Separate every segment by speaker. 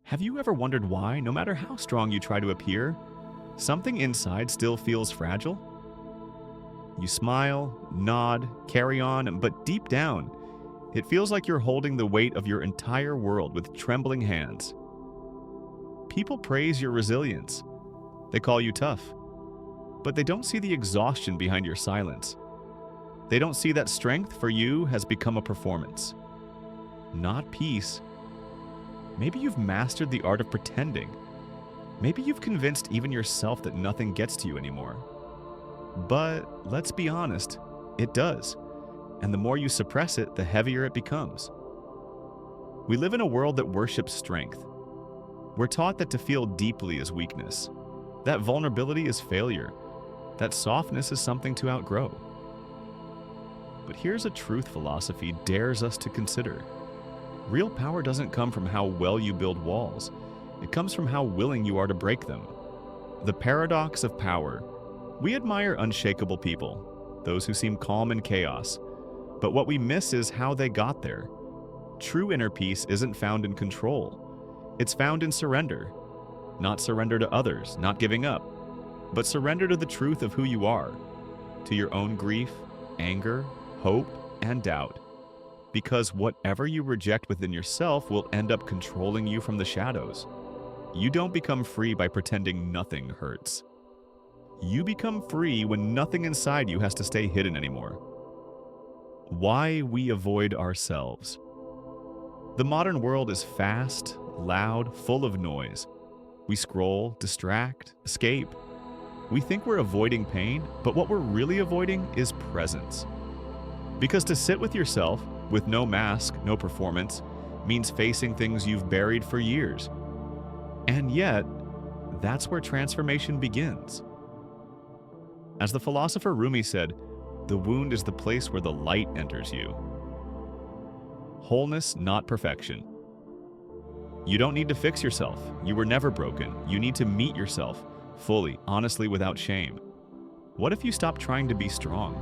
Speaker 1: Have you ever wondered why, no matter how strong you try to appear, something inside still feels fragile? You smile, nod, carry on, but deep down, it feels like you're holding the weight of your entire world with trembling hands. People praise your resilience. They call you tough. But they don't see the exhaustion behind your silence. They don't see that strength for you has become a performance, not peace. Maybe you've mastered the art of pretending. Maybe you've convinced even yourself that nothing gets to you anymore. But let's be honest, it does. And the more you suppress it, the heavier it becomes. We live in a world that worships strength. We're taught that to feel deeply is weakness, that vulnerability is failure, that softness is something to outgrow. But here's a truth philosophy dares us to consider. Real power doesn't come from how well you build walls. It comes from how willing you are to break them. The paradox of power. We admire unshakable people, those who seem calm in chaos. But what we miss is how they got there. True inner peace isn't found in control. It's found in surrender. Not surrender to others, not giving up, but surrender to the truth of who you are, to your own grief, anger, hope, and doubt. Because whatever you reject within yourself will end up controlling you from the shadows. You don't become free by pretending nothing hurts. You become free when nothing inside you has to stay hidden anymore. Why we avoid ourselves. The modern world is fast, loud, full of noise. We scroll, distract, escape. We think we're avoiding pain, but what we're really avoiding is presence. Because to sit with yourself, with no mask, no performance, means facing things you've buried for years. And yet, that's where transformation begins. As the philosopher Rumi said, the wound is the place where the light enters you. Wholeness, not perfection. You don't need to fix yourself. You were never broken. You need to meet yourself, fully, honestly, without shame. What if you stopped trying to be strong?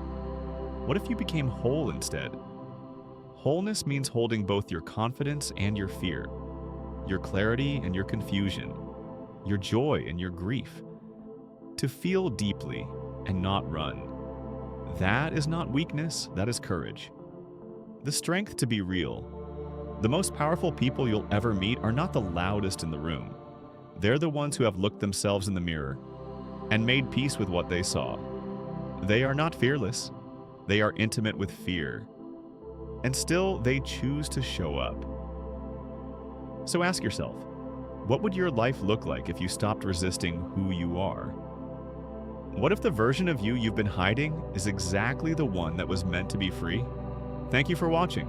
Speaker 1: What if you became whole instead? Wholeness means holding both your confidence and your fear, your clarity and your confusion, your joy and your grief. To feel deeply and not run. That is not weakness, that is courage. The strength to be real. The most powerful people you'll ever meet are not the loudest in the room. They're the ones who have looked themselves in the mirror and made peace with what they saw. They are not fearless. They are intimate with fear. And still, they choose to show up. So ask yourself, what would your life look like if you stopped resisting who you are? What if the version of you you've been hiding is exactly the one that was meant to be free? Thank you for watching.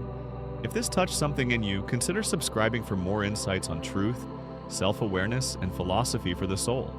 Speaker 1: If this touched something in you, consider subscribing for more insights on truth, self-awareness, and philosophy for the soul.